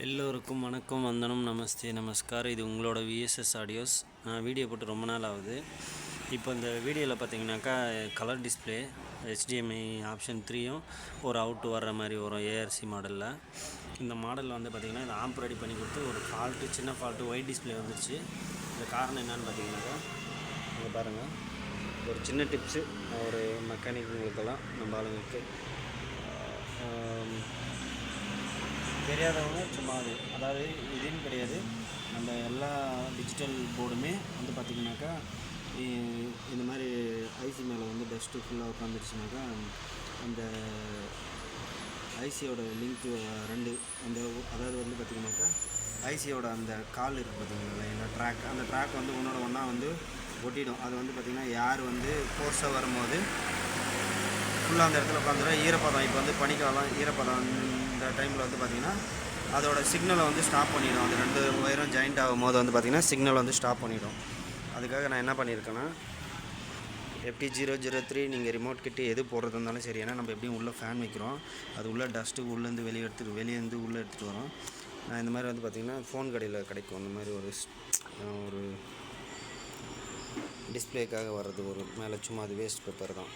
எல்லோருக்கும் வணக்கம், வந்தனம், நமஸ்தே, நமஸ்கார். இது உங்களோட விஎஸ்எஸ் ஆடியோஸ். நான் வீடியோ போட்டு ரொம்ப நாள் ஆகுது. இப்போ இந்த வீடியோவில் பார்த்தீங்கன்னாக்கா கலர் டிஸ்பிளே HDMI ஆப்ஷன் 3யும் ஒரு அவுட்டு வர்ற மாதிரி வரும் ஏஆர்சி மாடலில். இந்த மாடலில் வந்து பார்த்திங்கன்னா இந்த ஆம்ப் ரெடி பண்ணி கொடுத்து ஒரு ஃபால்ட்டு, சின்ன ஃபால்ட்டு ஒயிட் டிஸ்பிளே வந்துச்சு. இந்த காரணம் என்னென்னு பார்த்தீங்கன்னாக்கா இங்கே பாருங்கள், ஒரு சின்ன டிப்ஸு ஒரு மெக்கானிக்குங்களுக்கெல்லாம் நம்ம ஆளுங்களுக்கு தெரியாதவங்க சும்மா அதாவது இதுன்னு கிடையாது. நம்ம எல்லா டிஜிட்டல் போர்டுமே வந்து பார்த்திங்கனாக்கா இந்த மாதிரி ஐசி மேலே வந்து டஸ்ட்டு ஃபுல்லாக உட்காந்துருச்சுனாக்கா அந்த ஐசியோட லிங்க்கு ரெண்டு அதாவது வந்து பார்த்திங்கனாக்கா ஐசியோட அந்த கால் இருக்குது பார்த்திங்களா, இந்த ட்ராக், அந்த ட்ராக் வந்து ஒன்றோட ஒன்றா வந்து ஒட்டிடும். அது வந்து பார்த்திங்கன்னா யார் வந்து ஃபோர்ஸாக வரும்போது ஃபுல்லாக அந்த இடத்துல உட்காந்துடும். ஈரப்பதம் இப்போ வந்து பனிக்காலம், ஈரப்பதம் இந்த டைமில் வந்து பார்த்திங்கன்னா அதோட சிக்னலை வந்து ஸ்டாப் பண்ணிவிடும். அது ரெண்டு ஒயரும் ஜாயிண்ட் ஆகும் போது வந்து பார்த்திங்கன்னா சிக்னல் வந்து ஸ்டாப் பண்ணிவிடும். அதுக்காக நான் என்ன பண்ணியிருக்கேன்னா FT003 நீங்கள் ரிமோட் கிட்டே எது போடுறது இருந்தாலும் சரி, ஏன்னா நம்ம எப்படியும் உள்ளே ஃபேன் வைக்கிறோம், அது உள்ளே டஸ்ட்டு உள்ளேருந்து வெளியே எடுத்துகிட்டு வரோம். நான் இந்த மாதிரி வந்து பார்த்திங்கன்னா ஃபோன் கடையில் கிடைக்கும் இந்த மாதிரி ஒரு டிஸ்பிளேக்காக வர்றது, ஒரு மேலே சும்மா அது வேஸ்ட் பேப்பர் தான்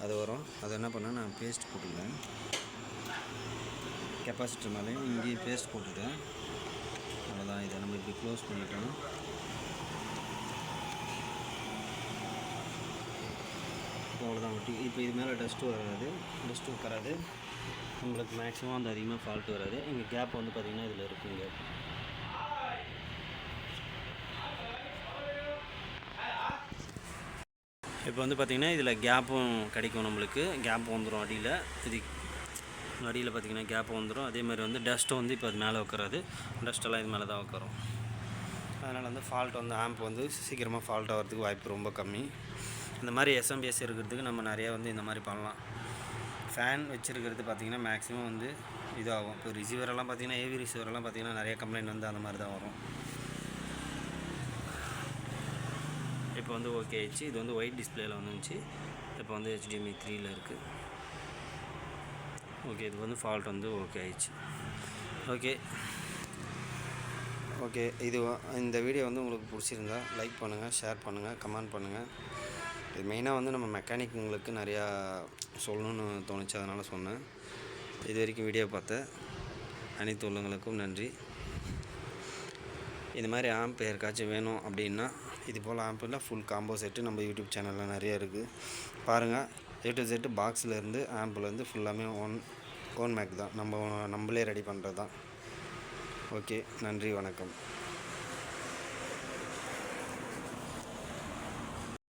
அது வரும். அது என்ன பண்ணேன், நான் பேஸ்ட் போட்டுக்கிறேன் கெப்பாசிட்டர் மேலே, இங்கேயே பேஸ்ட் போட்டுட்டேன். அவ்வளோதான். இதை நம்ம இப்படி க்ளோஸ் பண்ணிட்டோம். அவ்வளோதான் ஒட்டி. இப்போ இது மேலே டஸ்ட்டு வராது, உங்களுக்கு மேக்ஸிமம் அந்த அதிகமாக ஃபால்ட்டு வராது. இங்கே கேப் வந்து பார்த்திங்கன்னா இதில் இருக்குங்க. இப்போ வந்து பார்த்திங்கன்னா இதில் கேப்பும் கிடைக்கும், நம்மளுக்கு கேப் வந்துடும் அடியில். இது அடியில் பார்த்திங்கன்னா கேப் வந்துடும். அதே மாதிரி வந்து டஸ்ட்டு வந்து இப்போ அது மேலே உட்காராது, டஸ்ட்டெல்லாம் இது மேலே தான் உட்காரும். அதனால் வந்து ஃபால்ட் வந்து ஆம்ப் வந்து சீக்கிரமாக ஃபால்ட் ஆகிறதுக்கு வாய்ப்பு ரொம்ப கம்மி. இந்த மாதிரி SMPS இருக்கிறதுக்கு நம்ம நிறையா வந்து இந்த மாதிரி பண்ணலாம். ஃபேன் வச்சுருக்கிறது பார்த்திங்கன்னா மேக்ஸிமம் வந்து இதாகும். இப்போ ரிசீவரெல்லாம் பார்த்திங்கன்னா ஏவி ரிசீவரெல்லாம் பார்த்திங்கன்னா நிறைய கம்ப்ளைண்ட் வந்து அந்த மாதிரி தான் வரும். இப்போ வந்து ஓகே ஆயிடுச்சு. இது வந்து ஒயிட் டிஸ்பிளேயில் வந்துச்சு. இப்போ வந்து HDMI 3ல் இருக்குது. ஓகே, இது வந்து ஃபால்ட் வந்து ஓகே ஆயிடுச்சு. ஓகே இந்த வீடியோ வந்து உங்களுக்கு பிடிச்சிருந்தா லைக் பண்ணுங்கள், ஷேர் பண்ணுங்கள், கமெண்ட் பண்ணுங்கள். இது மெயினாக வந்து நம்ம மெக்கானிக்குங்களுக்கு நிறையா சொல்லணும்னு தோணுச்சு, அதனால் சொன்னேன். இது வரைக்கும் வீடியோ பார்த்த அனைத்து உள்ளவங்களுக்கும் நன்றி. இந்த மாதிரி ஆம்ப் யாருக்காச்சும் வேணும் அப்படின்னா இது போல் ஆம்ப் இல்லை, ஃபுல் காம்போ செட்டு நம்ம யூடியூப் சேனலில் நிறையா இருக்குது, பாருங்கள். A to Z பாக்ஸ்லேருந்து ஆம்ப்லேருந்து ஃபுல்லாமே ஓன் மேக் தான், நம்மளே ரெடி பண்ணுறது தான். ஓகே, நன்றி, வணக்கம்.